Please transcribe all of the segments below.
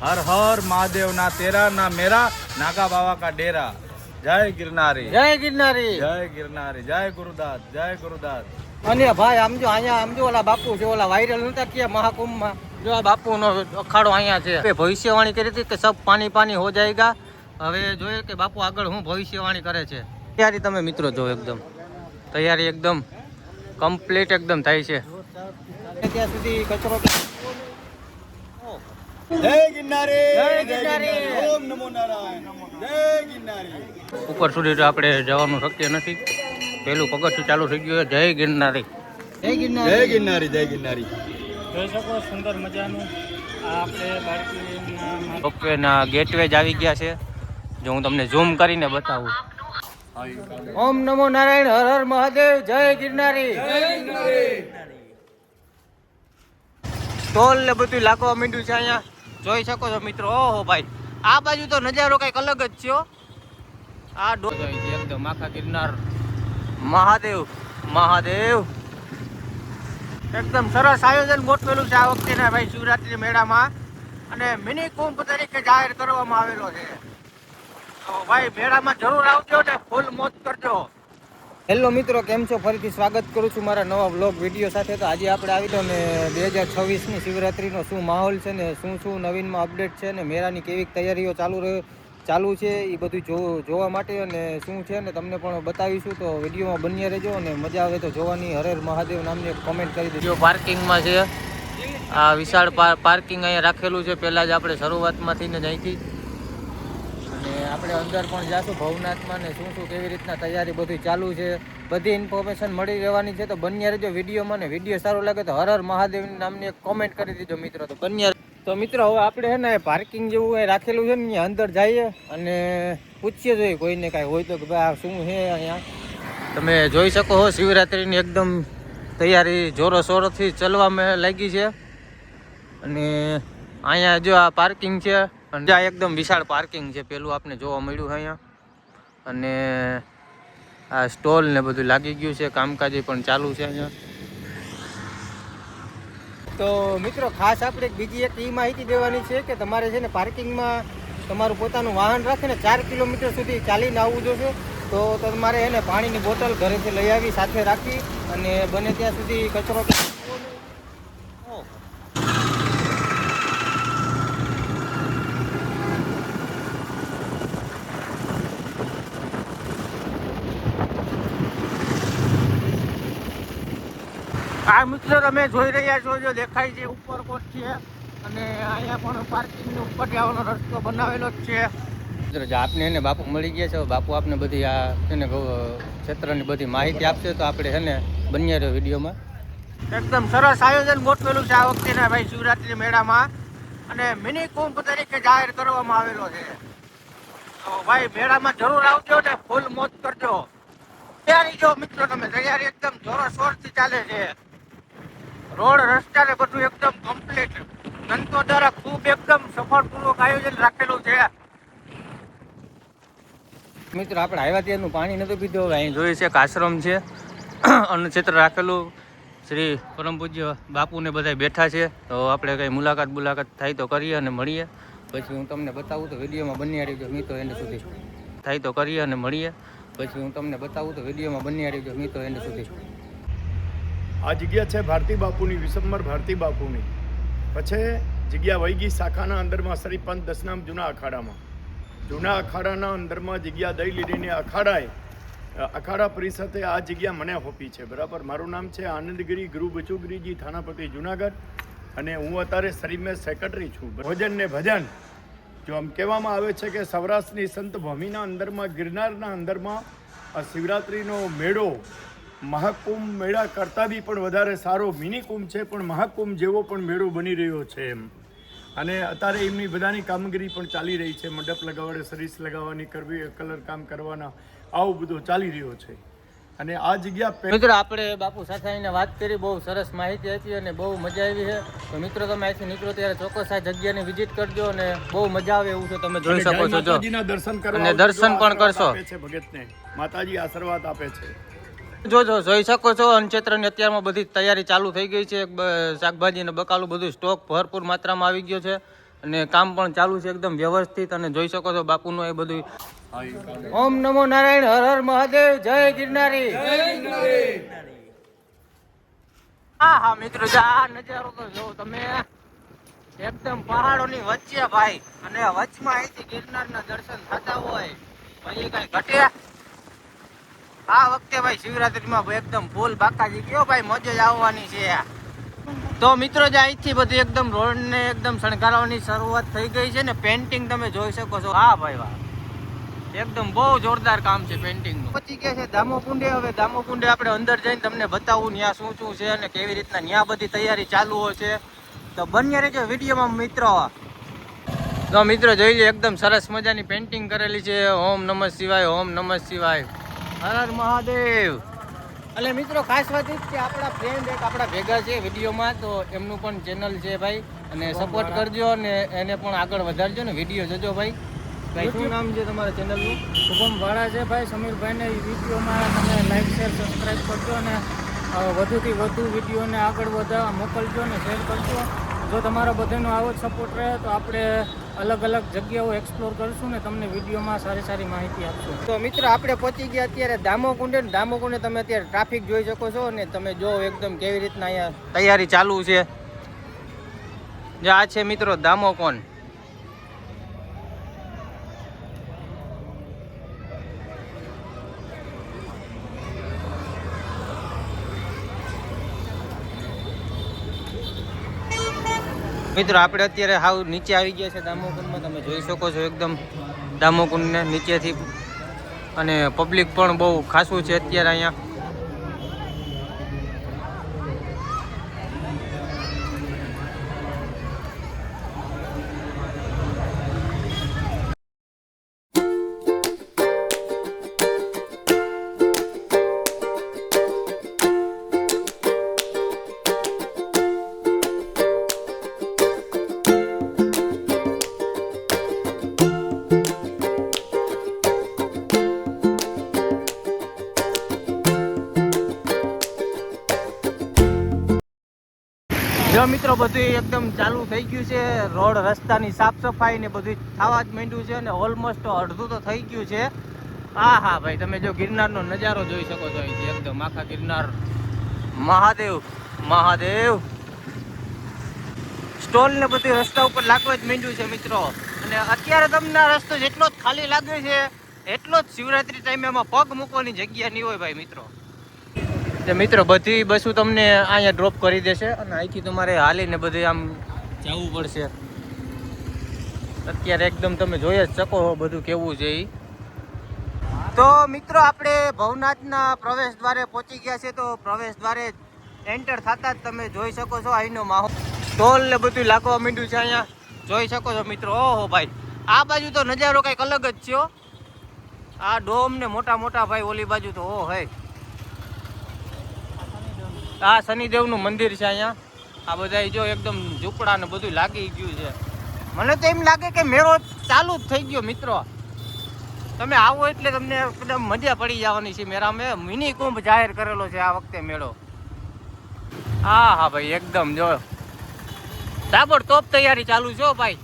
हर हर महादेव ना तेरा ना मेरा नागा बाबा का डेरा। जय गिरनारी, જય ગિરનારી, जय गिरनारी, जय गुरुदास, जय गुरुदास। અને ભાઈ આમ જો અહીંયા આમ જો ઓલા બાપુ છે, ઓલા વાયરલ નતા કે મહાકુંભમાં, જો આ બાપુનો અખાડો અહીંયા છે. ભવિષ્યવાણી કરી હતી કે સબ પાણી પાણી હો જાયગા. હવે જોઈએ કે બાપુ આગળ હું ભવિષ્યવાણી કરે છે. તૈયારી તમે મિત્રો જો એકદમ તૈયારી એકદમ કમ્પ્લીટ એકદમ થાય છે. ત્યાં સુધી કચરો जय गिरनारी, જય ગિરનારી. ओम नमो नारायण, जय गिरनारी। ઉપર સુધી તો આપણે જવાનું શક્ય નથી. પેલું પગથિયું ચાલુ થઈ ગયું. જય ગિરનારી, જય जय ગિરનારી. गिरनारी, जय गिरनारी। જોઈ શકો સુંદર મજાનું આપણે બાળકીના ગેટવે જ આવી ગયા છે. જો હું તમને ઝૂમ કરીને બતાવું. ઓમ નમો નારાયણ, હર હર મહાદેવ, જય ગિરનારી. સ્ટોલ ને બધું લાગવા માંડ્યું છે અહીંયા. જોઈ શકો છો મિત્રો. ઓહો ભાઈ, આ બાજુ તો નજારો કઈક અલગ જ છે. આ એકદમ આખા ગિરનાર મહાદેવ મહાદેવ. એકદમ સરસ આયોજન ગોઠવેલું છે આ વખતે ભાઈ શિવરાત્રી મેળામાં, અને મિની કુંભ તરીકે જાહેર કરવામાં આવેલો છે. તો ભાઈ મેળામાં જરૂર આવજો ને ફૂલ મોજ કરજો. હેલો મિત્રો, કેમ છો? ફરીથી સ્વાગત કરું છું મારા નવા વ્લોગ વિડીયો સાથે. તો આજે આપણે આવી તો ને 2026ની શિવરાત્રીનો શું માહોલ છે ને શું નવીનમાં અપડેટ છે ને મેળાની કેવી તૈયારીઓ ચાલુ છે એ બધું જોવા માટે અને શું છે ને તમને પણ બતાવીશું. તો વિડીયોમાં બન્યા રહેજો અને મજા આવે તો જોવાની. હર હર મહાદેવ નામની એક કોમેન્ટ કરી દેજો. પાર્કિંગમાં છે આ વિશાળ પાર્કિંગ અહીંયા રાખેલું છે. પહેલાં જ આપણે શરૂઆતમાંથી ને અહીંથી, અને આપણે અંદર પણ જાશું ભવનાથમાં ને શું કેવી રીતના તૈયારી બધી ચાલુ છે. બધી ઇન્ફોર્મેશન મળી રહેવાની છે. તો બન્યા રહેજો વિડીયોમાં. ને વિડીયો સારો લાગે તો હર હર મહાદેવ નામની એક કોમેન્ટ કરી દેજો મિત્રો. તો બન્યા. તો મિત્રો હવે આપણે છે ને પાર્કિંગ જેવું રાખેલું છે ને અહીંયા અંદર જઈએ અને પૂછીએ જોઈએ કોઈને કાંઈ હોય તો કે ભાઈ આ શું છે અહીંયા. તમે જોઈ શકો છો શિવરાત્રિની એકદમ તૈયારી જોરોશોરોથી ચાલવામાં લાગી છે. અને અહીંયા જો આ પાર્કિંગ છે, અને આ એકદમ વિશાળ પાર્કિંગ છે. પેલું આપણે જોવા મળ્યું છે અહીંયા. અને આ સ્ટોલ ને બધું લાગી ગયું છે. કામકાજ પણ ચાલુ છે અહીંયા. તો મિત્રો ખાસ આપણે બીજી એક એ માહિતી દેવાની છે કે તમારે છે ને પાર્કિંગમાં તમારું પોતાનું વાહન રાખીને 4 કિલોમીટર સુધી ચાલીને આવવું જોશે. તો તમારે એને પાણીની બોટલ ઘરેથી લઈ આવી સાથે રાખી અને બને ત્યાં સુધી કચરો આ મિત્રો તમે જોઈ રહ્યા છો, જો દેખાય છે ઉપરકોટ છે, અને અહીંયા પણ પાર્કિંગનો ઉપર જવાનો રસ્તો બનાવેલો જ છે. આપને એને બાપુ મળી ગયા છે. બાપુ આપને બધી આ છે ને ક્ષેત્રની બધી માહિતી આપશે. તો આપણે છે ને બન્યા રહ્યો વિડીયોમાં. એકદમ સરસ આયોજન ગોઠવેલું છે આ વખતે ભાઈ શિવરાત્રી મેળામાં, અને મિની કુંભ તરીકે જાહેર કરવામાં આવેલો છે. તો ભાઈ મેળામાં જરૂર આવજો ને ફૂલ મોજ કરજો. તૈયારી જો મિત્રો તમે તૈયારી એકદમ જોરશોરથી ચાલે છે. રોડ રસ્તા ને બધું એકદમ કમ્પ્લીટ સંતો દ્વારા ખૂબ એકદમ સફળપૂર્વક આયોજન રાખેલું છે. મિત્રો આપણે આવ્યા ત્યારનું પાણી નથી પીધું. અહીં જોઈએ છે કે આશ્રમ છે, અન્નક્ષેત્ર રાખેલું. શ્રી પરમ પૂજ્ય બાપુને બધા બેઠા છે. તો આપણે કંઈ મુલાકાત થાય તો કરીએ અને મળીએ. પછી હું તમને બતાવું તો વિડીયોમાં બન્યા રહેજો મિત્રો એન્ડ સુધી. થાય તો કરીએ અને મળીએ. પછી હું તમને બતાવું તો વિડીયોમાં બન્યા રહેજો મિત્રો એન્ડ સુધી. આ જગ્યા છે ભારતી બાપુની, વિશંબર ભારતી બાપુની. પછી જગ્યા વહી ગઈ શાખાના અંદરમાં શ્રી પંથ દસનામ જૂના અખાડામાં. જૂના અખાડાના અંદરમાં જગ્યા દઈ લીધીને અખાડા પરિષદે આ જગ્યા મને હોપી છે. બરાબર. મારું નામ છે આનંદગીરી ગુરુ બચુગીરીજી, થાનાપતિ જુનાગઢ, અને હું અત્યારે શરીમેં સેક્રેટરી છું. ભોજન ને ભજન જો આમ કહેવામાં આવે છે કે સૌરાષ્ટ્રની સંત ભૂમિના અંદરમાં ગિરનારના અંદરમાં આ શિવરાત્રિનો મેળો મહાકુંભ મેળા કરતાં બી પણ વધારે સારો મિની કુંભ છે, પણ મહાકુંભ જેવો પણ મેળો બની રહ્યો છે એમ. અને અત્યારે એમની બધાની કામગીરી પણ ચાલી રહી છે. મંડપ લગાવવાને, સરીસ લગાવવાની, કરવી, કલર કામ કરવાના, આવું બધું ચાલી રહ્યો છે. અને આ જગ્યા મિત્રો આપણે બાપુ સાથે આવીને વાત કરી, બહુ સરસ માહિતી હતી અને બહુ મજા આવી છે. તો મિત્રો તમે અહીંથી નીકળો ત્યારે ચોક્કસ આ જગ્યાને વિઝિટ કરજો અને બહુ મજા આવે એવું છે. તમે જોઈ શકો છો. માતાજીના દર્શન કરવા અને દર્શન પણ કરશો. ભગતને માતાજી આશીર્વાદ આપે છે. જોજો જોઈ શકો છો. અન્નક્ષેત્રની અત્યારમાં બધી તૈયારી ચાલુ થઈ ગઈ છે. શાકભાજી અને બકાલું બધું સ્ટોક ભરપૂર માત્રામાં આવી ગયો છે. અને કામ પણ ચાલુ છે એકદમ વ્યવસ્થિત. અને જોઈ શકો છો બાપુનું એ બધું. ઓમ નમો નારાયણ, હર હર મહાદેવ, જય ગિરનારી. હા હા મિત્રો, આ નજારો તો જો તમે, એકદમ પહાડોની વચ્ચે ભાઈ, અને વચમાં અહીંથી ગિરનારના દર્શન થતા હોય ભાઈ, કઈ ઘટે. આ વખતે ભાઈ શિવરાત્રીમાં એકદમ ફૂલ બાકાજી ગયો ભાઈ, મજા જ આવવાની છે. તો મિત્રો જે અહીંથી બધી એકદમ રોડ ને એકદમ શણગારવાની શરૂઆત થઈ ગઈ છે ને, પેન્ટિંગ તમે જોઈ શકો છો. હા ભાઈ વાહ, એકદમ બહુ જોરદાર કામ છે પેન્ટિંગ નું. પછી કે છે દામોકુંડે. હવે દામોકુંડે આપણે અંદર જઈને તમને બતાવું ત્યાં શું શું છે અને કેવી રીતના ત્યાં બધી તૈયારી ચાલુ છે. તો બન્યા રહેજો વિડીયોમાં મિત્રો. તો મિત્રો જોઈ લે, એકદમ સરસ મજાની પેન્ટિંગ કરેલી છે. ઓમ નમઃ શિવાય, ઓમ નમઃ શિવાય, હર હર મહાદેવ. એટલે મિત્રો ખાસ વાત એ કે આપણા ફ્રેન્ડ એક આપણા ભેગા છે વિડીયોમાં, તો એમનું પણ ચેનલ છે ભાઈ, અને સપોર્ટ કરજો અને એને પણ આગળ વધારજો ને વિડીયો જોજો ભાઈ. ભાઈ શું નામ છે તમારા ચેનલનું? શુભમ વાળા છે ભાઈ. સમીરભાઈને વિડીયોમાં તમે લાઈક શેર સબસ્ક્રાઈબ કરજો અને વધુથી વધુ વિડીયોને આગળ મોકલજો અને શેર કરજો. જો તમારા બધાનો આવો જ સપોર્ટ રહે તો આપણે અલગ અલગ જગ્યાઓ એક્સપ્લોર કરશું ને તમને વિડીયોમાં સારી સારી માહિતી આપશું. તો મિત્રો આપણે પહોંચી ગયા અત્યારે દામોકુંડે. દામોકુંડે તમે અત્યારે ટ્રાફિક જોઈ શકો છો અને તમે જો એકદમ કેવી રીતના અહીંયા તૈયારી ચાલુ છે. જે આ છે મિત્રો દામોકુંડ. મિત્રો આપણે અત્યારે હાવ નીચે આવી ગયા છે દામોકુંડમાં. તમે જોઈ શકો છો એકદમ દામોકુંડને નીચેથી, અને પબ્લિક પણ બહુ ખાસું છે અત્યારે અહીંયા. જો મિત્રો બધું એકદમ ચાલુ થઈ ગયું છે. રોડ રસ્તાની સાફ સફાઈ ને બધું થવા જ માંડ્યું છે અને ઓલમોસ્ટ અડધું તો થઈ ગયું છે. હા હા ભાઈ, તમે જો ગિરનારનો નજારો જોઈ શકો છો અહીંથી એકદમ આખા ગિરનાર. મહાદેવ મહાદેવ. સ્ટોલ ને બધું રસ્તા ઉપર લાગવા જ માંડ્યું છે મિત્રો. અને અત્યારે તમને આ રસ્તો જેટલો જ ખાલી લાગે છે એટલો જ શિવરાત્રી ટાઈમે એમાં પગ મૂકવાની જગ્યા નહીં હોય ભાઈ મિત્રો. મિત્રો બધી બસો તમને અહીંયા ડ્રોપ કરી દેશે અને અહીંથી તમારે હાલીને બધે આમ જવું પડશે. અત્યારે એકદમ તમે જોઈ જ શકો છો બધું કેવું છે એ. તો મિત્રો આપણે ભવનાથના પ્રવેશ દ્વારે પહોંચી ગયા છે. તો પ્રવેશ દ્વારે એન્ટર થતા જ તમે જોઈ શકો છો અહીંનો માહોલ, સ્ટોલ ને બધું લાગવા માંડ્યું છે અહીંયા જોઈ શકો છો મિત્રો. ઓહો ભાઈ, આ બાજુ તો નજારો કંઈક અલગ જ છે. આ ડોમ ને મોટા મોટા ભાઈ, ઓલી બાજુ તો ઓ હે, આ શનિદેવનું મંદિર છે અહીંયા. આ બધા જો એકદમ ઝૂંપડા ને બધું લાગી ગયું છે. મને તો એમ લાગે કે મેળો ચાલુ જ થઈ ગયો મિત્રો. તમે આવો એટલે તમને એકદમ મજા પડી જવાની છે. મેળામાં મિની કુંભ જાહેર કરેલો છે આ વખતે મેળો. હા હા ભાઈ, એકદમ જો તાબડતોબ તૈયારી ચાલુ છે ભાઈ.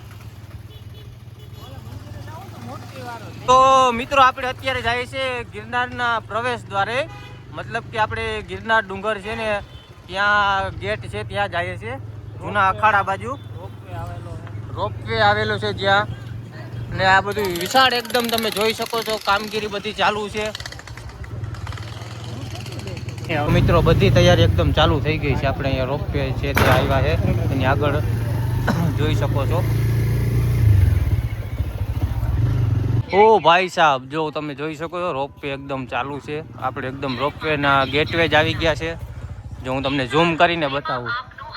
તો મિત્રો આપણે અત્યારે જઈએ છીએ ગિરનારના પ્રવેશ દ્વારે. મતલબ કે આપણે ગિરનાર ડુંગર છે ને ત્યાં ગેટ છે ત્યાં જઈએ છીએ. જૂના અખાડા બાજુ રોપવે આવેલો છે જ્યાં. અને આ બધું વિશાળ એકદમ તમે જોઈ શકો છો. કામગીરી બધી ચાલુ છે મિત્રો. બધી તૈયારી એકદમ ચાલુ થઈ ગઈ છે. આપણે અહીંયા રોપવે છે ત્યાં આવ્યા છે, એની આગળ જોઈ શકો છો. ઓ ભાઈ સાહેબ, જો તમે જોઈ શકો છો રોપવે એકદમ ચાલુ છે. આપણે એકદમ રોપવે ના ગેટવે જ આવી ગયા છે. જો હું તમને ઝૂમ કરીને બતાવું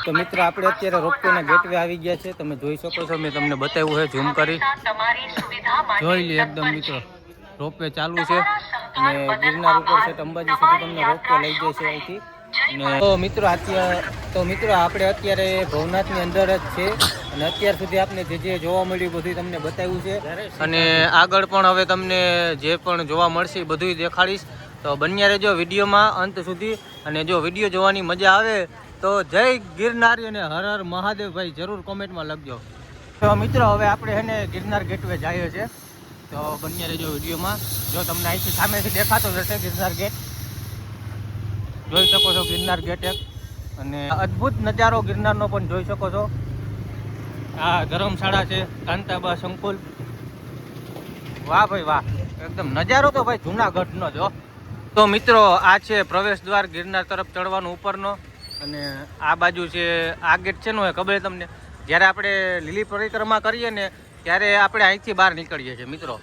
તો મિત્રો આપણે અત્યારે રોપવે ના ગેટવે આવી ગયા છે. તમે જોઈ શકો છો, મેં તમને બતાવ્યું છે ઝૂમ કરી. જોઈ લે એકદમ મિત્રો, રોપવે ચાલુ છે અને ગિરનાર ઉપર છે અંબાજી સુધી તમને રોપવે લઈ જાય છે અહીંથી. તો મિત્રો આપણે અત્યારે ભવનાથની અંદર જ છે અને અત્યાર સુધી આપણે જે જોવા મળ્યું બધું તમને બતાવ્યું છે. અને આગળ પણ હવે તમને જે પણ જોવા મળશે એ બધું દેખાડીશ. તો બન્યા રહેજો વિડીયોમાં અંત સુધી. અને જો વિડીયો જોવાની મજા આવે તો જય ગિરનારી અને હર હર મહાદેવ ભાઈ જરૂર કોમેન્ટમાં લખજો. તો મિત્રો હવે આપણે એને ગિરનાર ગેટવે જઈએ છીએ, તો બન્યા રહેજો વિડીયોમાં. જો તમને અહીંથી સામેથી દેખાતો જશે ગિરનાર ગેટ, જોઈ શકો છો ગિરનાર ગેટ એક, અને અદ્ભુત નજારો ગિરનારનો પણ જોઈ શકો છો. આ ધર્મશાળા છે કાંતાબા સંકુલ. વાહ ભાઈ વાહ, એકદમ નજારો તો ભાઈ જૂનાગઢનો જો. તો મિત્રો આ છે પ્રવેશ દ્વાર ગિરનાર તરફ ચડવાનો ઉપરનો, અને આ બાજુ છે આ ગેટ છે ને ખબર તમને, જ્યારે આપણે લીલી પરિક્રમા કરીએ ને ત્યારે આપણે અહીંથી બહાર નીકળીએ છીએ મિત્રો.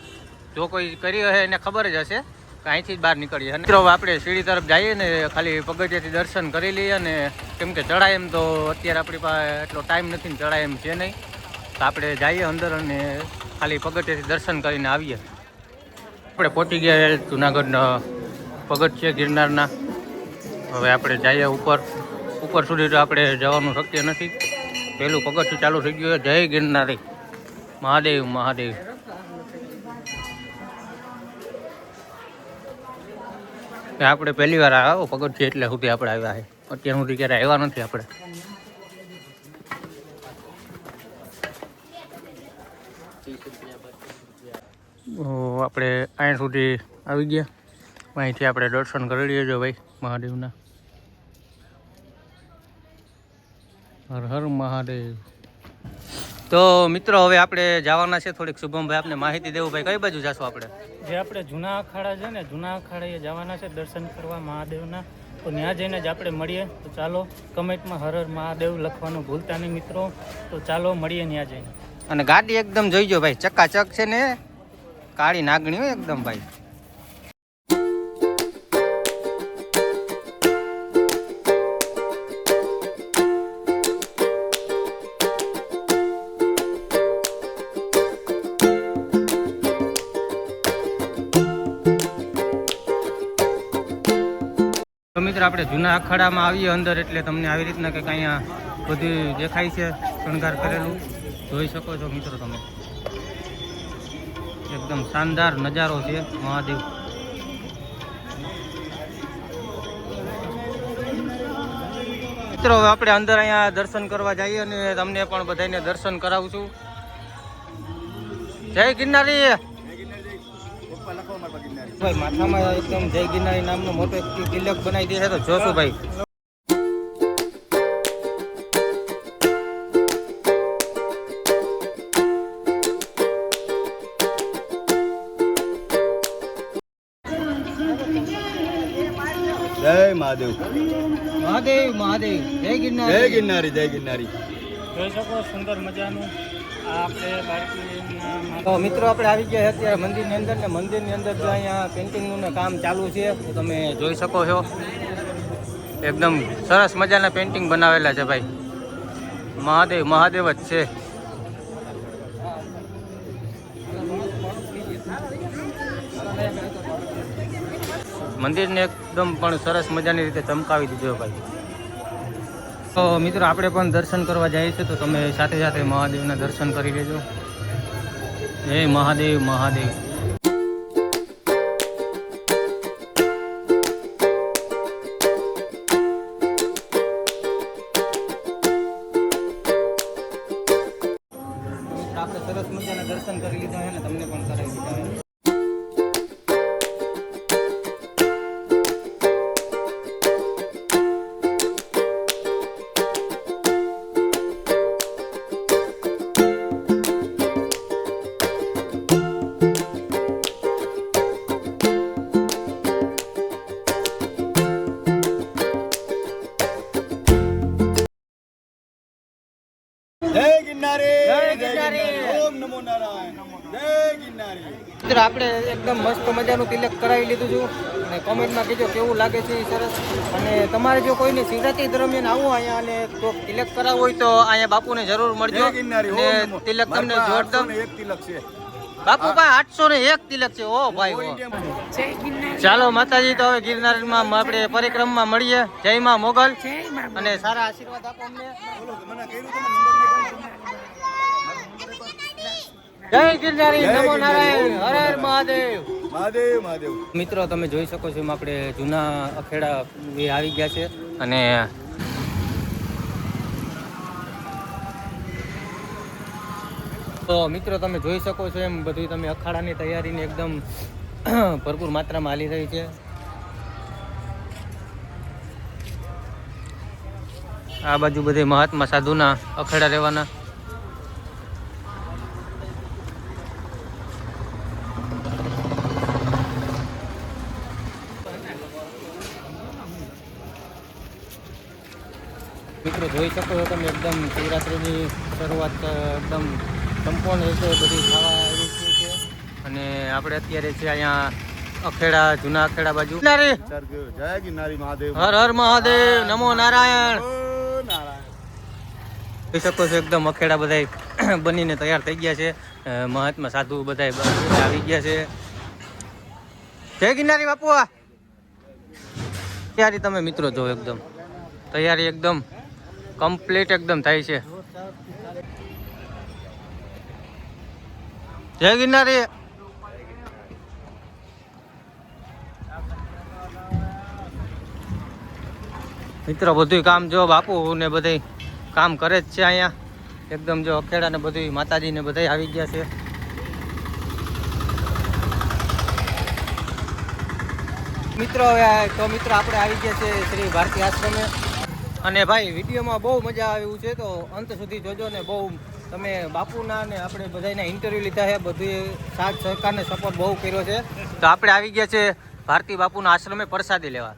જો કોઈ કરી હોય એને ખબર જ હશે કે અહીંથી જ બહાર નીકળીએ. મિત્રો આપણે સીડી તરફ જઈએ ને ખાલી પગથિયાથી દર્શન કરી લઈએ, ને કેમ કે ચડાય એમ તો અત્યારે આપણી પાસે એટલો ટાઈમ નથી ને ચડાય એમ છે નહીં, તો આપણે જઈએ અંદર અને ખાલી પગથિયાથી દર્શન કરીને આવીએ. આપણે પહોંચી ગયા જુનાગઢના પગથિયા ગિરનારના. હવે આપણે જઈએ ઉપર સુધી તો આપણે જવાનું શક્ય નથી. પહેલું પગથિયું ચાલુ થઈ ગયું. જય ગિરનારી મહાદેવ મહાદેવ. આપણે પહેલી વાર આવો પગથિયું એટલે સુધી આપણે આવ્યા છે, અત્યાર સુધી ક્યારે આવ્યા નથી આપણે. આપણે અહીં સુધી આવી ગયા, અહીંથી આપણે દર્શન કરી લઈએ જો ભાઈ મહાદેવના. હર હર મહાદેવ. તો મિત્રો હવે આપણે જવાના છે થોડીક. શુભમભાઈ આપને માહિતી દેવું ભાઈ, કઈ બાજુ જશો આપણે? જે આપણે જૂના અખાડા છે ને, જૂના અખાડા એ જવાના છે દર્શન કરવા મહાદેવના, તો ત્યાં જઈને જ આપણે મળીએ. તો ચાલો કમેન્ટમાં હર હર મહાદેવ લખવાનું ભૂલતા નહીં મિત્રો. તો ચાલો મળીએ ત્યાં જઈને. અને ગાડી એકદમ જોઈજો ભાઈ, ચકાચક છે ને, કાળી નાગણી હોય એકદમ ભાઈ. તો મિત્રો આપણે જૂના અખાડામાં આવીએ અંદર એટલે તમને આવી રીતના કંઈક અહીંયા બધું દેખાય છે, શણગાર કરેલું જોઈ શકો છો મિત્રો તમે. એકદમ શાનદાર નજારો છે મહાદેવ. મિત્રો હવે આપણે અંદર અહીંયા દર્શન કરવા જઈએ અને તમને પણ બધાને દર્શન કરાવું છું. જય ગિરનારી ભાઈ. માથામાં એકદમ જય ગિરનારી નામનો મોટો એક તિલક બનાવી દે છે, તો જોશું ભાઈ. જય મહાદેવ મહાદેવ મહાદેવ. જય ગિરનારી જય ગિરનારી જય ગિરનારી. જોઈ શકો સુંદર મજાનું આ આપણે બાળકી. તો મિત્રો આપણે આવી ગયા અત્યારે મંદિરની અંદર, ને મંદિરની અંદર જો અહીંયા પેઇન્ટિંગનું ને કામ ચાલુ છે, તો તમે જોઈ શકો છો. એકદમ સરસ મજાના પેઇન્ટિંગ બનાવેલા છે ભાઈ. મહાદેવ મહાદેવ જ છે. મંદિરને એકદમ પણ સરસ મજાની રીતે ચમકાવી દીધો ભાઈ. તો મિત્રો આપણે પણ દર્શન કરવા જઈએ છીએ, તો તમે સાથે સાથે મહાદેવના દર્શન કરી લેજો. જય મહાદેવ મહાદેવ. આપણે સરસ મજાના દર્શન કરી લીધા છે ને તમને પણ કરાવી દીધા છે. જય ગિરનારી જય ગિરનારી. ઓમ નમો નારાયણ. જય ગિરનારી. મિત્રો આપણે એકદમ મસ્ત મજાનું તિલક કરાવી લીધું છું, અને કોમેન્ટમાં કહેજો કેવું લાગે છે એ સરસ. અને તમારે જો કોઈને શિવરાત્રી દરમિયાન આવવું અહીંયા અને તો તિલક કરાવવું હોય તો અહીંયા બાપુને જરૂર મળજો. જય ગિરનારી. ઓમ અને નમો. તિલક તમને મારા જોરદાર. 801 તિલક છે. બાપુ ભાઈ 801 તિલક છે. ઓ ભાઈ ઓ. ચાલો માતાજી, તો હવે ગિરનારમાં આપણે પરિક્રમામાં મળીએ. જય માં મોગલ, અને સારા આશીર્વાદ આપો અમને. બોલો, મને કહ્યું તમે નંબર જય ગિરનારી. જય નમો નારાયણ. ગિરનારી. હર હર મહાદેવ. મહાદેવ મહાદેવ. મિત્રો તમે જોઈ શકો છો એમાં આપણે જૂના અખેડા એ આવી ગયા છે, અને તો મિત્રો તમે જોઈ શકો છો એમ બધું તમે અખાડાની તૈયારીને એકદમ ભરપૂર માત્રામાં હાલી રહી છે. આ બાજુ બધે મહાત્મા સાધુના અખાડા રહેવાના. મિત્રો જોઈ શકો છો તમે એકદમ શિવરાત્રિની શરૂઆત એકદમ સંપૂર્ણ રીતે બધી થવા આવી છે. અને આપણે અત્યારે છે અહીંયા અખેડા, જૂના અખેડા બાજુ. જય ગિરનારી મહાદેવ. હર હર મહાદેવ, નમો નારાયણ. ઓ નારાયણ. જોઈ શકો છો એકદમ અખેડા બધા બનીને તૈયાર થઈ ગયા છે. મહાત્મા સાધુ બધા આવી ગયા છે. જય ગિરનારી બાપુ. તૈયારી તમે મિત્રો જો એકદમ તૈયારી એકદમ કમ્પ્લીટ એકદમ થાય છે. જય ગિરનારી. મિત્રો બધું કામ જો બાપુ ને બધું કામ કરે જ છે અહીંયા. એકદમ જો અખેડા ને બધું માતાજી ને બધા આવી ગયા છે. મિત્રો મિત્રો આપણે આવી ગયા છે શ્રી ભારતી આશ્રમે. અને ભાઈ વિડીયોમાં બહુ મજા આવ્યું છે, તો અંત સુધી જોજો ને. બહુ તમે બાપુના ને આપણે બધાના ઇન્ટરવ્યૂ લીધા છે, બધું સાથ સહકારને સપોર્ટ બહુ કર્યો છે. તો આપણે આવી ગયા છે ભારતી બાપુના આશ્રમે પ્રસાદી લેવા.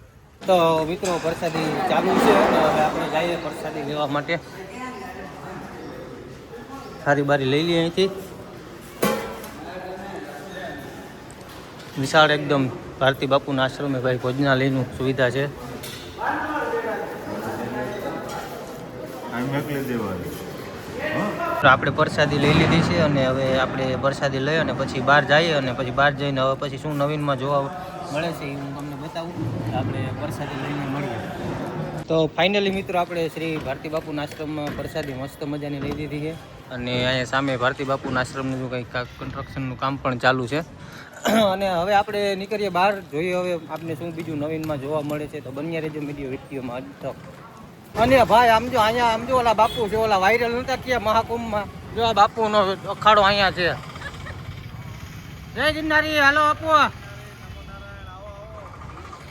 તો મિત્રો પ્રસાદી ચાલુ છે, તો હવે આપણે જઈએ પ્રસાદી લેવા માટે. સારી બારી લઈ લઈએ અહીંથી. વિશાળ એકદમ ભારતી બાપુના આશ્રમે ભાઈ ભોજનાલયનું સુવિધા છે. આપણે પ્રસાદી લઈ લીધી છે અને હવે આપણે પ્રસાદી લઈ અને પછી બહાર જઈએ અને પછી બહાર જઈને હવે પછી શું નવીનમાં જોવા મળે છે એ હું તમને બતાવું. આપણે પ્રસાદી લઈને મળીએ. તો ફાઇનલી મિત્રો આપણે શ્રી ભારતી બાપુના આશ્રમમાં પ્રસાદી મસ્ત મજાની લઈ દીધી છે. અને અહીંયા સામે ભારતી બાપુના આશ્રમનું જો કંઈક કન્સ્ટ્રક્શનનું કામ પણ ચાલુ છે. અને હવે આપણે નીકળીએ બહાર, જોઈએ હવે આપણે શું બીજું નવીનમાં જોવા મળે છે. તો બન્યા રહેજો વિડીયોમાં આજ તક. અને ભાઈ આમ જો ઓલા બાપુ છે, ઓલા વાયરલ નતા કે મહાકુંભમાં, જો આ બાપુનો અખાડો અહીંયા છે. જય ગિરનારી. હાલો બાપુ.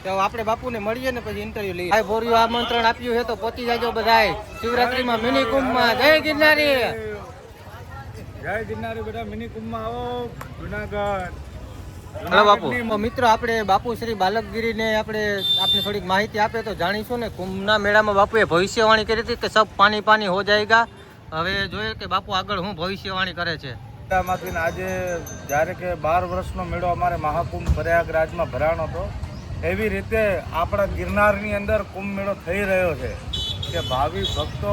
તો આપણે બાપુને મળીએ ને પછી ઇન્ટરવ્યુ લઈએ. ભાઈ ભોરિયું આમંત્રણ આપ્યું છે તો પહોંચી જાજો બધાય શિવરાત્રીમાં મિની કુંભમાં. જય ગિરનારી. જય ગિરનારી બેટા. મિની કુંભમાં આવો જુનાગઢ. હલો બાપુ. મિત્રો આપણે બાપુ શ્રી બાલકગીરીને આપણે થોડીક માહિતી આપે તો જાણીશું ને. કુંભના મેળામાં બાપુએ ભવિષ્યવાણી કરી હતી કે સબ પાણી પાણી હો જાયગા. હવે જોઈએ કે બાપુ આગળ હું ભવિષ્યવાણી કરે છે. માંથી આજે જ્યારે કે 12 વર્ષનો મેળો અમારે મહાકુંભ પ્રયાગરાજમાં ભરાણો હતો, એવી રીતે આપણા ગિરનારની અંદર કુંભ મેળો થઈ રહ્યો છે કે ભાવિ ભક્તો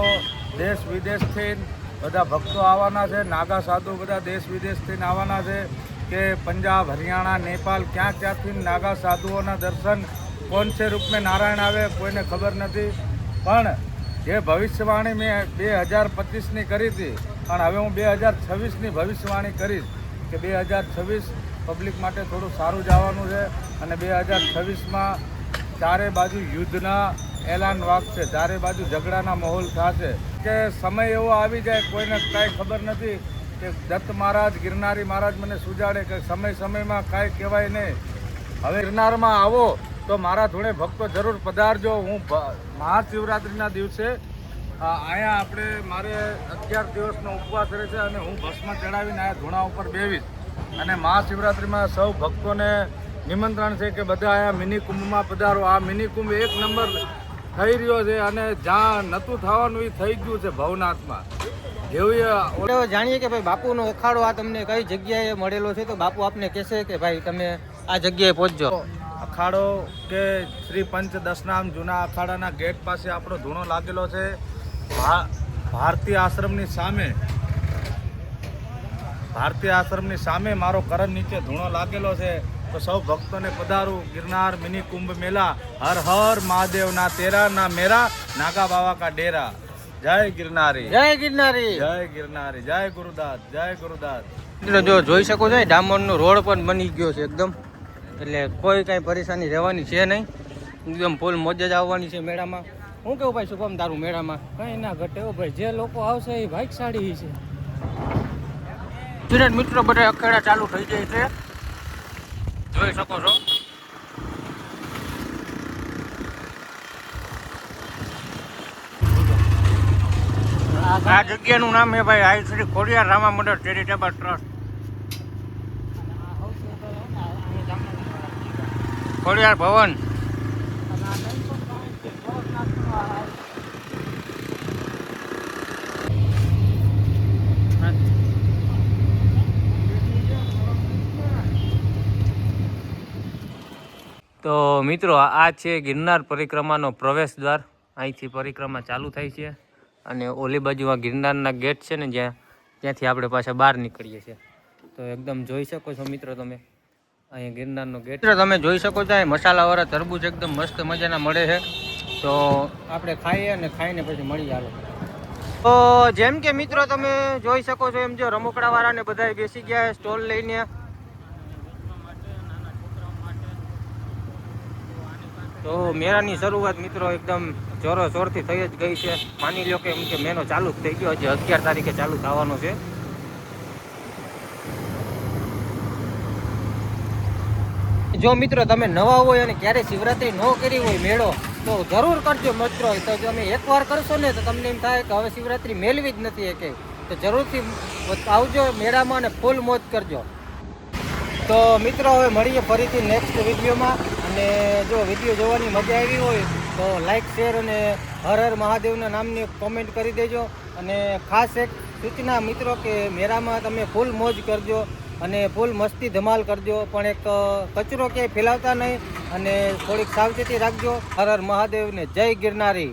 દેશ વિદેશથી બધા ભક્તો આવવાના છે. નાગા સાધુ બધા દેશ વિદેશથી આવવાના છે કે પંજાબ, હરિયાણા, નેપાલ ક્યાંથી નાગા સાધુઓના દર્શન કોણ છે રૂપ में નારાયણ આવે કોઈને ખબર નથી. પણ જે ભવિષ્યવાણી મેં 2025ની કરી હતી પણ હવે હું 2026ની ભવિષ્યવાણી કરીશ કે 2026 પબ્લિક માટે થોડું સારું જવાનું છે. અને 2026માં ચારે બાજુ યુદ્ધના એલાન વાગશે, ચારે બાજુ ઝઘડાના માહોલ થશે કે સમય એવો આવી જાય કોઈને કાંઈ ખબર નથી કે દત્ત મહારાજ, ગિરનારી મહારાજ મને સુજાડે કે સમયમાં કાંઈ કહેવાય નહીં. હવે ગિરનારમાં આવો તો મારા જોડે ભક્તો જરૂર પધારજો. હું મહાશિવરાત્રિના દિવસે અહીંયા આપણે મારે 11 દિવસનો ઉપવાસ રહે છે અને હું ભસ્મ ચડાવીને અહીંયા ધૂણા ઉપર બેવીશ. અને મહાશિવરાત્રિમાં સૌ ભક્તોને નિમંત્રણ છે કે બધા અહીંયા મિની કુંભમાં પધારો. આ મિની કુંભ એક નંબર થઈ રહ્યો છે અને જ્યાં નહોતું થવાનું એ થઈ ગયું છે ભવનાથમાં. જેવું જાણીએ કે ભાઈ બાપુનો અખાડો આ તમને કઈ જગ્યાએ મળેલો છે, તો બાપુ આપને કહેશે કે ભાઈ તમે આ જગ્યાએ પહોંચજો. અખાડો કે શ્રી પંચ દશનામ જૂના અખાડાના ગેટ પાસે આપણો ધૂણો લાગેલો છે. ભારતી આશ્રમની સામે મારો કરણ નીચે ધૂણો લાગેલો છે. તો સૌ ભક્તોને પધારું. ગિરનાર મિની કુંભ મેલા, હર હર મહાદેવ, ના તેરા ના મેરા, નાગા બાવા કા ડેરા. જય ગિરનારી. જય ગિરનારી. જય ગિરનારી. જય ગુરુદાસ. જય ગુરુદાસ. જો જોઈ શકો છો ડામરનો રોડ પણ બની ગયો છે એકદમ, એટલે કોઈ કાંઈ પરેશાની રહેવાની છે નહીં. એકદમ ફૂલ મોજ જ આવવાની છે મેળામાં. હું કેવું ભાઈ શુભમ તારું મેળામાં? કંઈ ના ઘટે હો ભાઈ, જે લોકો આવશે એ ભાગ્યશાળી છે. સ્ટુડન્ટ મિત્રો બધા અખેડા ચાલુ થઈ જાય છે, જોઈ શકો છો. આ જગ્યાનું નામ છે ભાઈ આઈ શ્રી ખોડિયાર રામા મંડળ ચેરિટેબલ ટ્રસ્ટ. ખોડિયાર ભવન. તો મિત્રો આ છે ગિરનાર પરિક્રમાનો પ્રવેશ દ્વાર. અહીંથી પરિક્રમા ચાલુ થાય છે અને ઓલી બાજુ આ ગિરનારના ગેટ છે ને ત્યાંથી આપણે પાછા બહાર નીકળીએ છીએ. તો એકદમ જોઈ શકો છો મિત્રો તમે અહીંયા ગિરનારનો ગેટ. તમે જોઈ શકો છો અહીં મસાલાવાળા તરબૂચ એકદમ મસ્ત મજાના મળે છે. તો આપણે ખાઈએ અને ખાઈને પછી મળી આવે. તો જેમ કે મિત્રો તમે જોઈ શકો છો એમ જો રમકડાવાળાને બધા બેસી ગયા સ્ટોલ લઈને. તો મેળાની શરૂઆત મિત્રો એકદમ જોરોશોરથી થઈ જ ગઈ છે. માની લો કે એમ કે મહિનો ચાલુ જ થઈ ગયો, હજી 11 તારીખે ચાલુ થવાનો છે. જો મિત્રો તમે નવા હોય અને ક્યારે શિવરાત્રી ન કરી હોય મેળો તો જરૂર કરજો મિત્રો. તો જો તમે એકવાર કરશો ને તો તમને એમ થાય કે હવે શિવરાત્રી મેળવી જ નથી એકે, તો જરૂરથી આવજો મેળામાં અને ફૂલ મોજ કરજો. તો મિત્રો હવે મળીએ ફરીથી નેક્સ્ટ વિડીયોમાં. અને જો વિડીયો જોવાની મજા આવી હોય તો લાઈક શેર અને હર હર મહાદેવના નામની કોમેન્ટ કરી દેજો. અને ખાસ એક સૂચના મિત્રો કે મેળામાં તમે ફૂલ મોજ કરજો અને ફૂલ મસ્તી ધમાલ કરજો, પણ એક કચરો ક્યાંય ફેલાવતા નહીં અને થોડીક સાવચેતી રાખજો. હર હર મહાદેવને જય ગિરનારી.